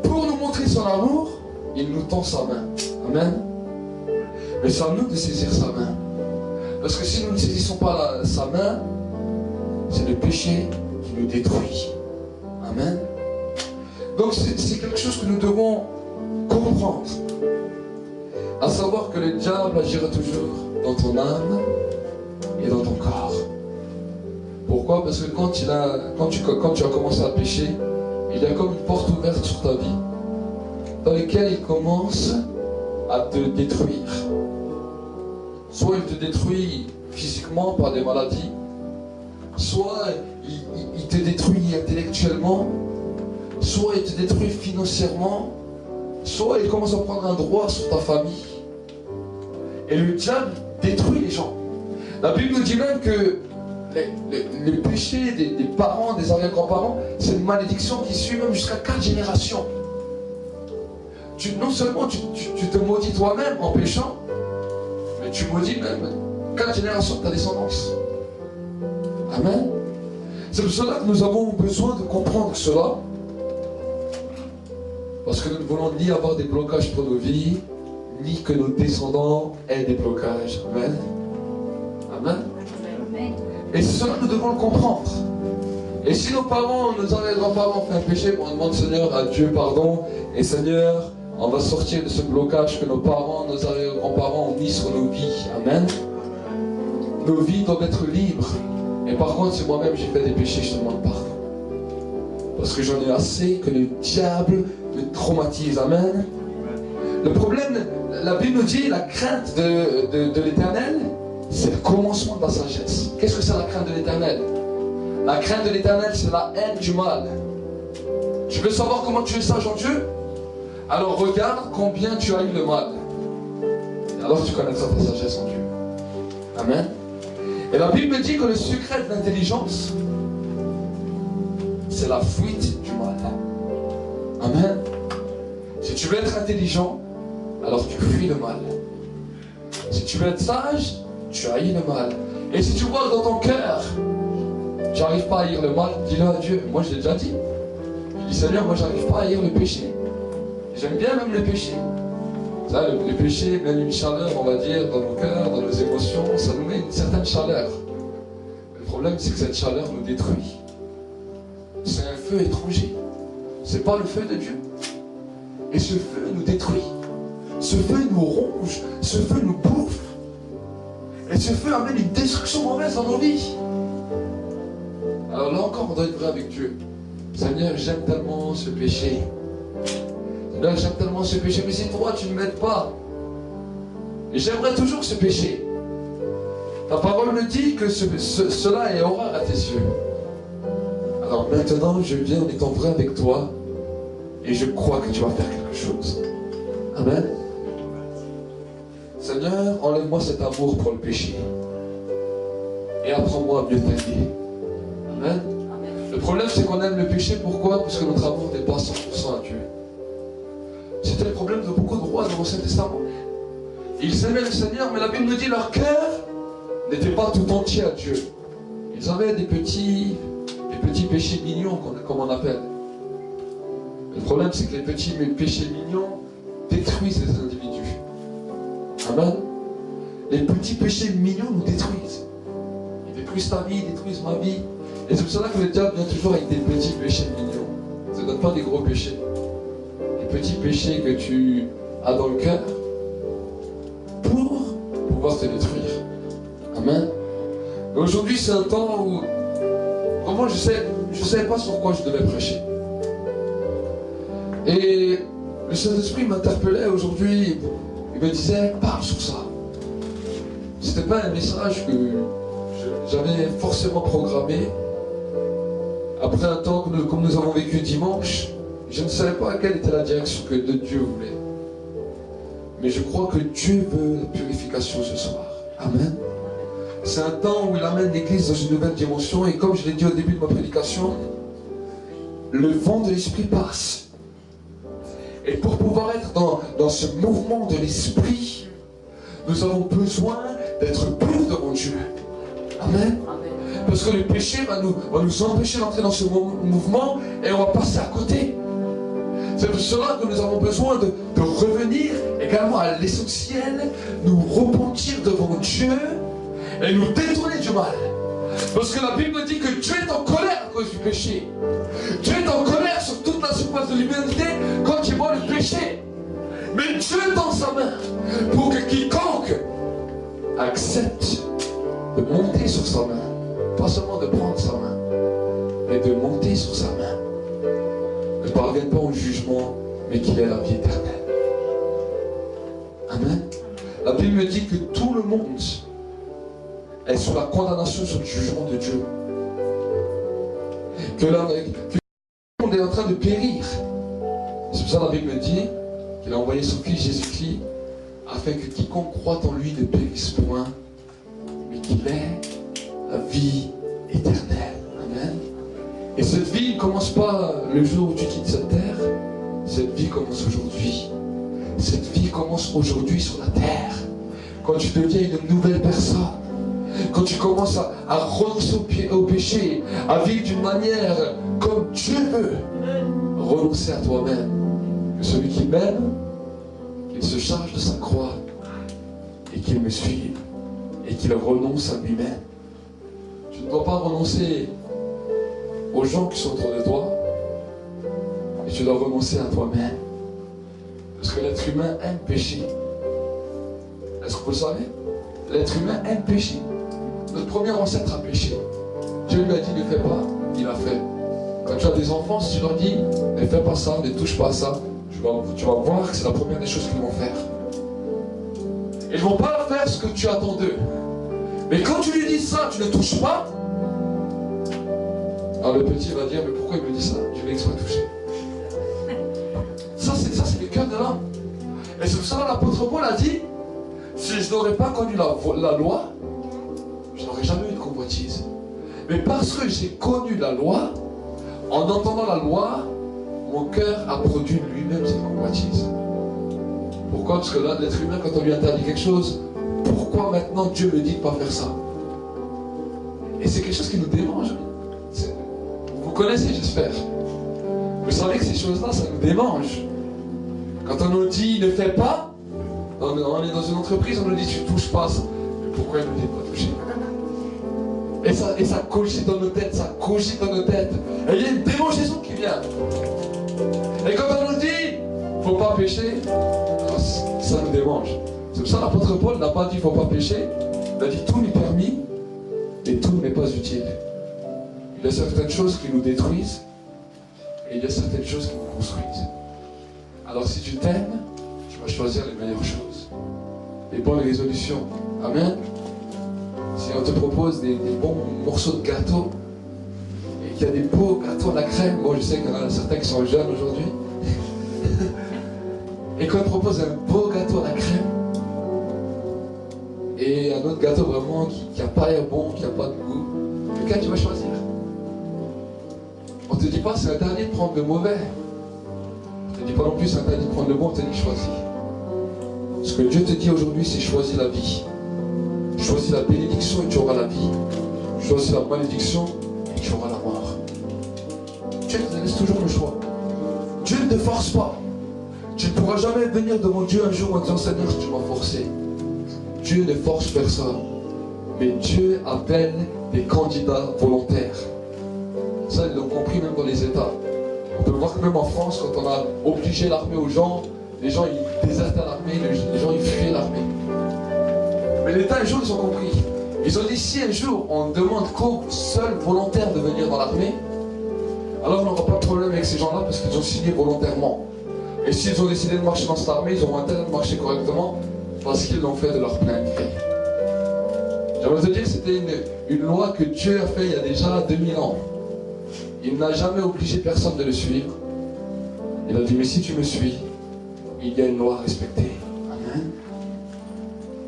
A: pour nous montrer son amour, il nous tend sa main. Amen. Mais c'est à nous de saisir sa main. Parce que si nous ne saisissons pas sa main, c'est le péché qui nous détruit. Amen. Donc c'est quelque chose que nous devons comprendre. À savoir que le diable agira toujours dans ton âme et dans ton corps. Pourquoi? Parce que quand tu as commencé à pécher, il y a comme une porte ouverte sur ta vie dans laquelle il commence à te détruire. Soit il te détruit physiquement par des maladies, soit il te détruit intellectuellement, soit il te détruit financièrement, soit il commence à prendre un droit sur ta famille. Et le diable détruit les gens. La Bible nous dit même que les péchés des parents, des arrière-grands-parents, c'est une malédiction qui suit même jusqu'à 4 générations. Non seulement tu te maudis toi-même en péchant, mais tu maudis même 4 générations de ta descendance. Amen. C'est pour cela que nous avons besoin de comprendre cela. Parce que nous ne voulons ni avoir des blocages pour nos vies, ni que nos descendants aient des blocages. Amen. Amen. Et c'est cela que nous devons le comprendre. Et si nos parents, nos arrière-grands-parents ont fait un péché, on demande Seigneur à Dieu pardon. Et Seigneur, on va sortir de ce blocage que nos parents, nos arrière-grands-parents ont mis sur nos vies. Amen. Nos vies doivent être libres. Et par contre, si moi-même j'ai fait des péchés, je te demande pardon. Parce que j'en ai assez que le diable me traumatise. Amen. Le problème, la Bible nous dit, la crainte de l'Éternel, c'est le commencement de la sagesse. Qu'est-ce que c'est la crainte de l'Éternel? La crainte de l'Éternel, c'est la haine du mal. Tu veux savoir comment tu es sage en Dieu? Alors regarde combien tu as eu le mal. Et alors tu connaîtras ta sagesse en Dieu. Amen. Et la Bible dit que le secret de l'intelligence, c'est la fuite du mal. Amen. Si tu veux être intelligent, alors tu fuis le mal. Si tu veux être sage, tu haïs le mal. Et si tu vois dans ton cœur, tu n'arrives pas à haïr le mal, dis-le à Dieu. Moi je l'ai déjà dit. Je dis Seigneur, moi j'arrive pas à haïr le péché. J'aime bien même le péché. Ça, le péché met une chaleur, on va dire, dans nos cœurs, dans nos émotions. Ça nous met une certaine chaleur. Le problème, c'est que cette chaleur nous détruit. C'est un feu étranger. C'est pas le feu de Dieu. Et ce feu nous détruit. Ce feu nous ronge. Ce feu nous bouffe. Et ce feu amène une destruction mauvaise dans nos vies. Alors là encore, on doit être vrai avec Dieu. Seigneur, j'aime tellement ce péché. Seigneur, j'aime tellement ce péché. Mais si toi, tu ne m'aides pas. Et j'aimerais toujours ce péché. Ta parole me dit que cela est horreur à tes yeux. Alors maintenant, je viens en étant vrai avec toi. Et je crois que tu vas faire quelque chose. Amen. Seigneur, enlève-moi cet amour pour le péché. Et apprends-moi à mieux t'aimer. Amen. Le problème, c'est qu'on aime le péché. Pourquoi? Parce que notre amour n'est pas 100% à Dieu. C'était le problème de beaucoup de rois dans l'Ancien Testament. Ils aimaient le Seigneur, mais la Bible nous dit leur cœur n'était pas tout entier à Dieu. Ils avaient des petits péchés mignons, comme on appelle. Le problème, c'est que les petits péchés mignons détruisent les individus. Amen. Les petits péchés mignons nous détruisent. Ils détruisent ta vie, ils détruisent ma vie. Et c'est pour cela que le diable vient toujours avec des petits péchés mignons. Ça ne donne pas des gros péchés. Les petits péchés que tu as dans le cœur pour pouvoir te détruire. Amen. Aujourd'hui, c'est un temps où vraiment je ne savais pas sur quoi je devais prêcher. Et le Saint-Esprit m'interpellait aujourd'hui. Il me disait, parle sur ça. C'était pas un message que j'avais forcément programmé. Après un temps comme nous avons vécu dimanche, je ne savais pas quelle était la direction que Dieu voulait. Mais je crois que Dieu veut la purification ce soir. Amen. C'est un temps où il amène l'Église dans une nouvelle dimension. Et comme je l'ai dit au début de ma prédication, le vent de l'Esprit passe. Et pour pouvoir être dans ce mouvement de l'Esprit, nous avons besoin d'être purs devant Dieu. Amen. Parce que le péché va nous empêcher d'entrer dans ce mouvement et on va passer à côté. C'est pour cela que nous avons besoin de revenir également à l'essentiel, nous repentir devant Dieu et nous détourner du mal. Parce que la Bible dit que Dieu est en colère à cause du péché. Dieu est en colère sur toute la surface de l'humanité quand il voit le péché. Mais Dieu tend sa main pour que quiconque accepte de monter sur sa main, pas seulement de prendre sa main, mais de monter sur sa main, ne parvienne pas au jugement, mais qu'il ait la vie éternelle. Amen. La Bible me dit que tout le monde est sous la condamnation, sur le jugement de Dieu. Que le monde est en train de périr. C'est pour ça que la Bible me dit qu'il a envoyé son fils Jésus-Christ afin que quiconque croit en lui ne périsse point, mais qu'il ait la vie éternelle. Amen. Et cette vie ne commence pas le jour où tu quittes cette terre. Cette vie commence aujourd'hui. Cette vie commence aujourd'hui sur la terre. Quand tu deviens une nouvelle personne. Quand tu commences à renoncer au péché, à vivre d'une manière comme Dieu veut. Renoncer à toi-même. Que celui qui m'aime, qu'il se charge de sa croix et qu'il me suive et qu'il renonce à lui-même. Tu ne dois pas renoncer aux gens qui sont autour de toi, et tu dois renoncer à toi-même. Parce que l'être humain aime pécher. Est-ce que vous le savez? L'être humain aime pécher. Notre premier ancêtre a péché. Dieu lui a dit ne fais pas, il a fait. Quand tu as des enfants, si tu leur dis ne fais pas ça, ne touche pas à ça, tu vas voir que c'est la première des choses qu'ils vont faire. Ils ne vont pas faire ce que tu attends d'eux. Mais quand tu lui dis ça, tu ne touches pas, alors le petit va dire mais pourquoi il me dit ça? Je vais exprès toucher. Ça c'est le cœur de l'homme. Et c'est pour ça que l'apôtre Paul a dit si je n'aurais pas connu la loi, je n'aurais jamais eu de convoitise. Mais parce que j'ai connu la loi, en entendant la loi, mon cœur a produit lui-même cette convoitise. Pourquoi? Parce que là, l'être humain, quand on lui interdit quelque chose, pourquoi maintenant Dieu me dit de ne pas faire ça? Et c'est quelque chose qui nous démange. Vous connaissez, j'espère. Vous savez que ces choses-là, ça nous démange. Quand on nous dit ne fais pas, on est dans une entreprise, on nous dit tu ne touches pas ça. Mais pourquoi il nous dit de ne pas toucher? Et ça cogite dans nos têtes, ça cogite dans nos têtes. Et il y a une démangeaison qui vient. Et quand on nous dit il ne faut pas pécher, ça nous démange. C'est pour ça que l'apôtre Paul n'a pas dit il ne faut pas pécher. Il a dit tout n'est permis, mais tout n'est pas utile. Il y a certaines choses qui nous détruisent et il y a certaines choses qui nous construisent. Alors si tu t'aimes, tu vas choisir les meilleures choses, les bonnes résolutions. Amen. Si on te propose des bons morceaux de gâteau et qu'il y a des beaux gâteaux à la crème, bon je sais qu'il y en a certains qui sont jeunes aujourd'hui, et qu'on te propose un beau gâteau à la crème et un autre gâteau vraiment qui n'a pas l'air bon, qui n'a pas de goût, lequel tu vas choisir? On ne te dit pas c'est interdit de prendre le mauvais. On ne te dit pas non plus c'est interdit de prendre le bon, on te dit choisis. Ce que Dieu te dit aujourd'hui c'est choisis la vie. Choisis la bénédiction et tu auras la vie. Choisis la malédiction et tu auras la mort. Dieu te laisse toujours le choix. Dieu ne te force pas. Tu ne pourras jamais venir devant Dieu un jour en disant Seigneur tu m'as forcé. Dieu ne force personne. Mais Dieu appelle des candidats volontaires. Ça, ils l'ont compris même dans les États. On peut voir que même en France, quand on a obligé l'armée aux gens, les gens ils désertaient l'armée, les gens ils fuyaient l'armée. Mais l'État, un jour, ils ont compris. Ils ont dit si un jour on demande qu'aux seuls volontaires de venir dans l'armée, alors on n'aura pas de problème avec ces gens-là parce qu'ils ont signé volontairement. Et s'ils ont décidé de marcher dans cette armée, ils ont intérêt de marcher correctement parce qu'ils l'ont fait de leur plein gré. J'aimerais te dire que c'était une loi que Dieu a fait il y a déjà 2000 ans. Il n'a jamais obligé personne de le suivre. Il a dit mais si tu me suis, il y a une loi à respecter. Amen.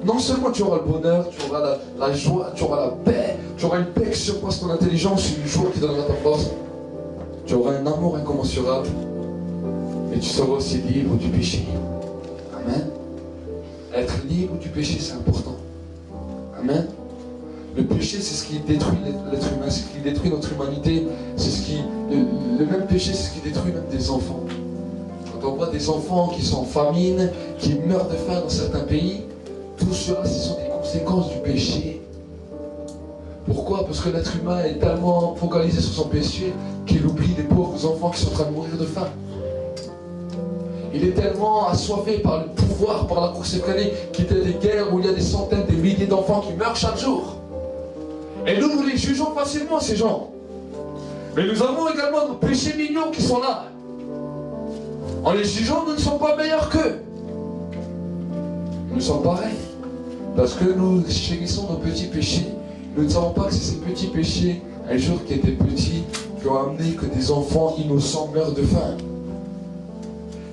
A: Non seulement tu auras le bonheur, tu auras la joie, tu auras la paix, tu auras une paix qui surpasse ton intelligence, une joie qui donnera ta force. Tu auras un amour incommensurable. Et tu seras aussi libre du péché. Amen. Être libre du péché, c'est important. Amen. Le péché, c'est ce qui détruit l'être humain, c'est ce qui détruit notre humanité. C'est ce qui, le même péché, c'est ce qui détruit même des enfants. Quand on voit des enfants qui sont en famine, qui meurent de faim dans certains pays, tout cela, ce sont des conséquences du péché. Pourquoi? Parce que l'être humain est tellement focalisé sur son péché qu'il oublie des pauvres enfants qui sont en train de mourir de faim. Il est tellement assoiffé par le pouvoir, par la course effrénée, qu'il y a des guerres où il y a des centaines, des milliers d'enfants qui meurent chaque jour. Et nous les jugeons facilement, ces gens. Mais nous avons également nos péchés mignons qui sont là. En les jugeant, nous ne sommes pas meilleurs qu'eux. Nous sommes pareils. Parce que nous chérissons nos petits péchés. Nous ne savons pas que c'est ces petits péchés, un jour qui étaient petits, qui ont amené que des enfants innocents meurent de faim.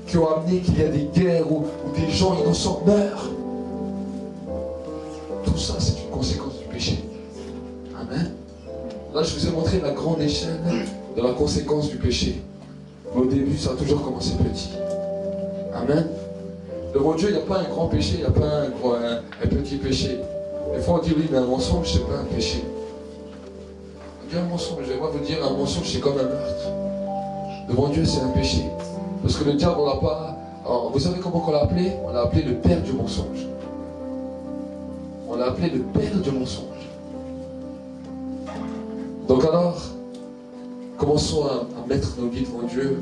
A: Qui ont amené qu'il y a des guerres où des gens innocents meurent. ça, c'est une conséquence du péché. Amen. Là, je vous ai montré la grande échelle de la conséquence du péché. Mais au début, ça a toujours commencé petit. Amen. Devant Dieu, il n'y a pas un grand péché, il n'y a pas un petit péché. Des fois, on dit oui, mais un mensonge, c'est pas un péché. On dit un mensonge, j'aimerais vous dire, un mensonge, c'est comme un meurtre. Devant Dieu, c'est un péché. Parce que le diable, on l'a pas... Alors, vous savez comment on l'a appelé? On l'a appelé le père du mensonge. On l'a appelé le père du mensonge. Donc alors, commençons à mettre nos vies devant Dieu.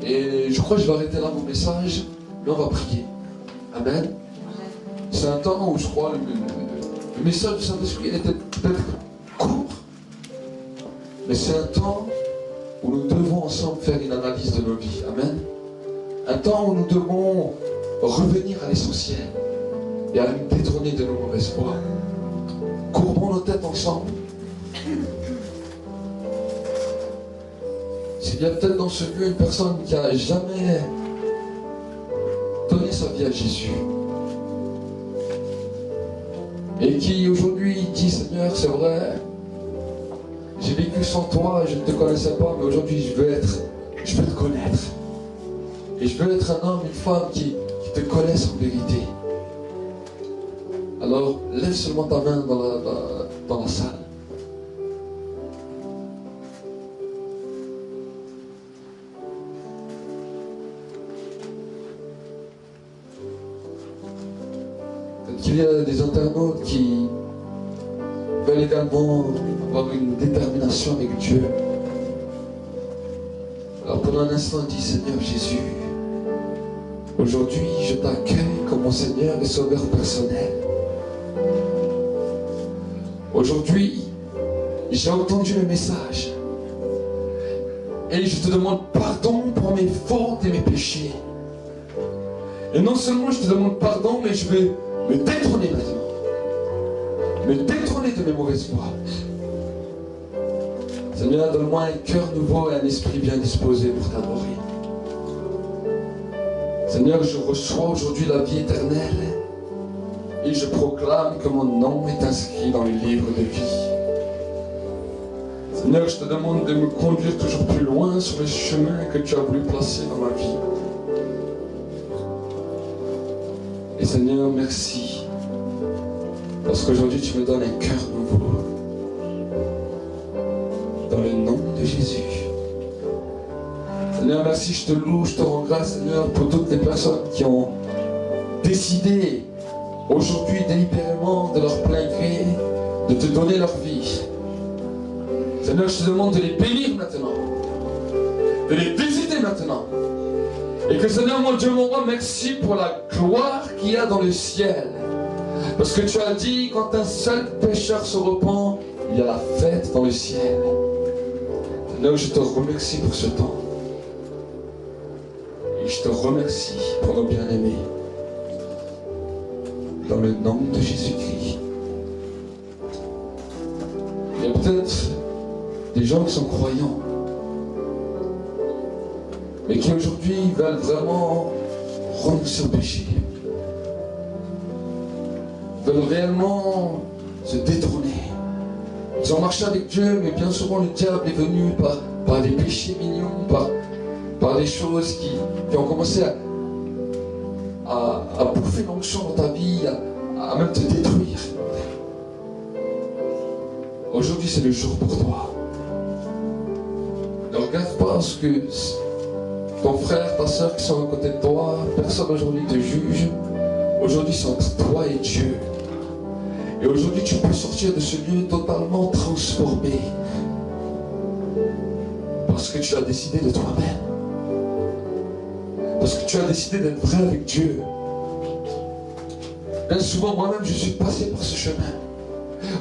A: Et je crois que je vais arrêter là mon message, mais on va prier. Amen. C'est un temps où je crois le message du Saint-Esprit était peut-être court. Mais c'est un temps où nous devons ensemble faire une analyse de nos vies. Amen. Un temps où nous devons revenir à l'essentiel et à nous détourner de nos mauvaises voies. Courbons nos têtes ensemble. S'il y a peut-être dans ce lieu une personne qui n'a jamais donné sa vie à Jésus et qui aujourd'hui dit Seigneur, c'est vrai, j'ai vécu sans toi, je ne te connaissais pas, mais aujourd'hui je veux te connaître. Et je veux être un homme, une femme qui te connaissent en vérité. Alors lève seulement ta main dans la salle. Il y a des internautes qui veulent également avoir une détermination avec Dieu. Alors pendant un instant, dis Seigneur Jésus, aujourd'hui je t'accueille comme mon Seigneur et Sauveur personnel. Aujourd'hui, j'ai entendu le message et je te demande pardon pour mes fautes et mes péchés. Et non seulement je te demande pardon, mais je vais me détourner maintenant. Me détourner de mes mauvaises voies. Seigneur, donne-moi un cœur nouveau et un esprit bien disposé pour t'adorer. Seigneur, je reçois aujourd'hui la vie éternelle et je proclame que mon nom est inscrit dans le livre de vie. Seigneur, je te demande de me conduire toujours plus loin sur le chemin que tu as voulu placer dans ma vie. Et Seigneur, merci, parce qu'aujourd'hui tu me donnes un cœur nouveau. Dans le nom de Jésus. Seigneur, merci, je te loue, je te rends grâce, Seigneur, pour toutes les personnes qui ont décidé aujourd'hui délibérément de leur plein gré de te donner leur vie. Seigneur, je te demande de les bénir maintenant, de les visiter maintenant. Et que Seigneur, mon Dieu, mon roi, merci pour la gloire qu'il y a dans le ciel. Parce que tu as dit, quand un seul pécheur se repent, il y a la fête dans le ciel. Seigneur, je te remercie pour ce temps. Et je te remercie pour nos bien-aimés. Dans le nom de Jésus-Christ. Il y a peut-être des gens qui sont croyants, mais qui aujourd'hui veulent vraiment renoncer au péché, veulent réellement se détourner. Ils ont marché avec Dieu, mais bien souvent le diable est venu par des péchés mignons, par des choses qui ont commencé à bouffer l'onction dans ta vie, à même te détruire. Aujourd'hui c'est le jour pour toi. Ne regarde pas ce que ton frère, ta soeur qui sont à côté de toi, personne aujourd'hui te juge. Aujourd'hui c'est entre toi et Dieu. Et aujourd'hui tu peux sortir de ce lieu totalement transformé. Parce que tu as décidé de toi-même. Parce que tu as décidé d'être vrai avec Dieu. Bien souvent moi-même je suis passé par ce chemin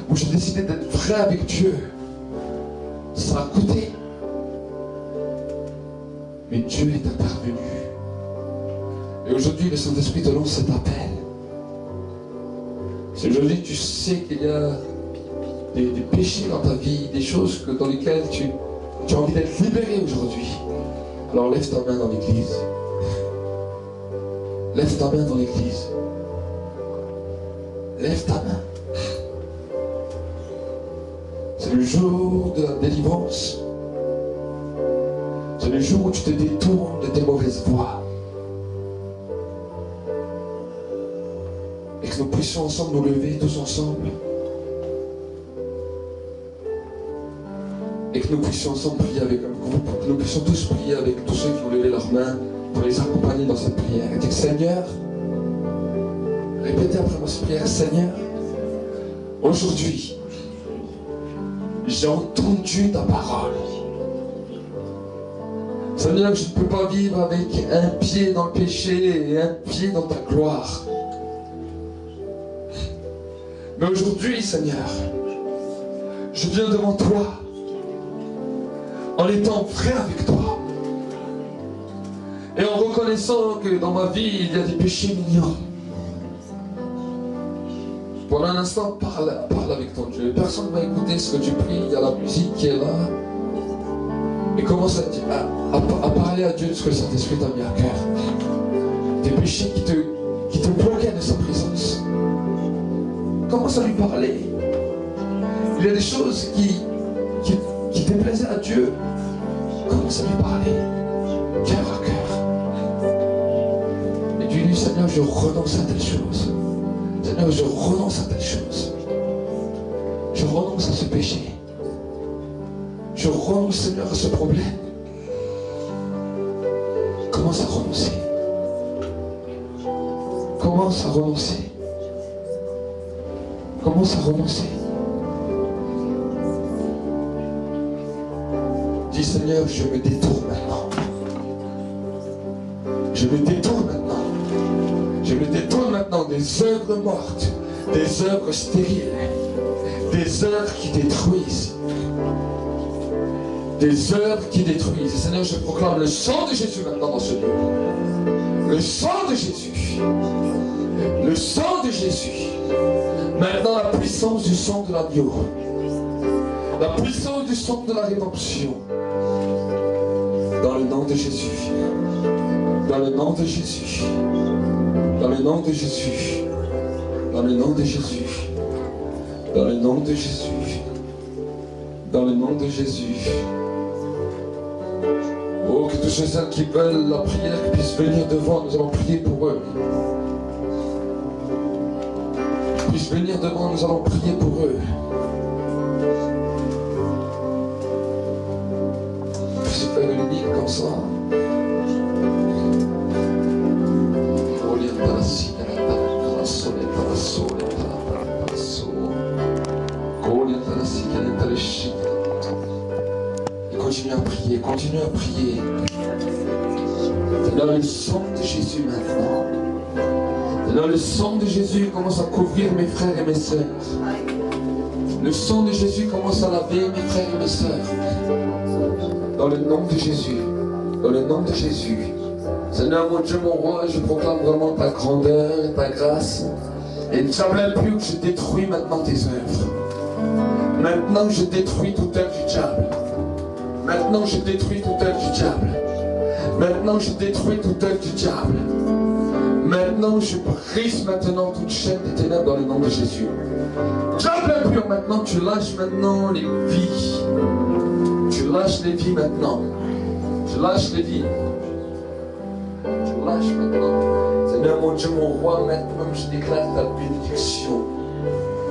A: où j'ai décidé d'être vrai avec Dieu. Ça a coûté. Mais Dieu est intervenu. Et aujourd'hui, le Saint-Esprit te lance cet appel. Si aujourd'hui tu sais qu'il y a des péchés dans ta vie, des choses dans lesquelles tu as envie d'être libéré aujourd'hui, alors lève ta main dans l'église. Lève ta main dans l'église. lève ta main. C'est le jour de la délivrance. C'est le jour où tu te détournes de tes mauvaises voies. Et que nous puissions ensemble nous lever, tous ensemble. Et que nous puissions ensemble prier avec un groupe. Que nous puissions tous prier avec tous ceux qui ont levé leurs mains pour les accompagner dans cette prière. Et dire, Seigneur, répétez après moi cette prière, Seigneur, aujourd'hui, j'ai entendu ta parole. Seigneur, je ne peux pas vivre avec un pied dans le péché et un pied dans ta gloire. Mais aujourd'hui, Seigneur, je viens devant toi en étant vrai avec toi et en reconnaissant que dans ma vie, il y a des péchés mignons. Pendant un instant, parle avec ton Dieu. Personne ne va écouter ce que tu pries. Il y a la musique qui est là. Et commence à parler à Dieu de ce que le Saint-Esprit t'a mis à cœur. Des péchés qui te bloquaient de sa présence. Commence à lui parler. Il y a des choses qui déplaisaient à Dieu. Commence à lui parler. Cœur à cœur. Et dis-lui, Seigneur, je renonce à telle chose. Seigneur, je renonce à telle chose. Je renonce à ce péché. Je renonce, Seigneur, à ce problème. Commence à renoncer. Commence à renoncer. Commence à renoncer. Dis, Seigneur, je me détourne maintenant. Je me détourne maintenant. Je me détourne maintenant des œuvres mortes, des œuvres stériles, des œuvres qui détruisent. Des œuvres qui détruisent. Seigneur, je proclame le sang de Jésus maintenant dans ce lieu. Le sang de Jésus. Le sang de Jésus. Maintenant la puissance du sang de l'agneau. La puissance du sang de la rédemption. Dans le nom de Jésus. Dans le nom de Jésus. Dans le nom de Jésus. Dans le nom de Jésus. Dans le nom de Jésus. Dans le nom de Jésus. Oh, que tous ceux qui veulent la prière puissent venir devant, nous allons prier pour eux. Puissent venir devant, nous allons prier pour eux. Puissent faire une ligne comme ça. Continue à prier. Seigneur, le sang de Jésus maintenant. Seigneur, le sang de Jésus commence à couvrir mes frères et mes sœurs. Le sang de Jésus commence à laver mes frères et mes sœurs. Dans le nom de Jésus. Dans le nom de Jésus. Seigneur, mon Dieu, mon roi, je proclame vraiment ta grandeur et ta grâce. Et ne s'appelle plus que je détruis maintenant tes œuvres. Maintenant, je détruis toute œuvre du diable. Maintenant, je détruis toute œuvre du diable. Maintenant, je détruis toute œuvre du diable. Maintenant, je brise maintenant toute chaîne des ténèbres dans le nom de Jésus. Diable impur, maintenant, tu lâches maintenant les vies. Tu lâches les vies maintenant. Tu lâches les vies. Tu lâches maintenant. Seigneur, mon Dieu, mon roi, maintenant, je déclare ta bénédiction.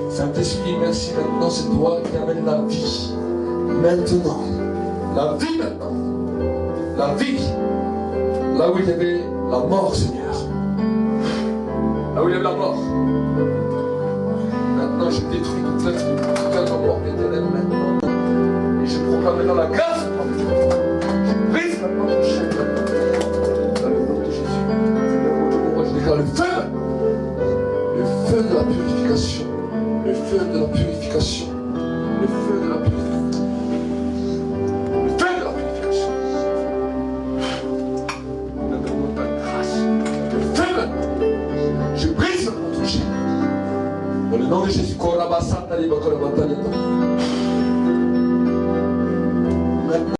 A: Saint-Esprit, merci maintenant, c'est toi qui amène la vie. Maintenant. La vie maintenant. La vie. Là où il y avait la mort, Seigneur. Là où il y avait la mort. Maintenant, je détruis toute œuvre mort éternelle maintenant. Et je proclame maintenant la grâce. Je brise maintenant toute chaîne. Dans le nom de Jésus. Seigneur, je déclare le feu maintenant. Le feu de la purification. Le feu de la purification. Le feu de la purification. Dans le nom de Jésus, maintenant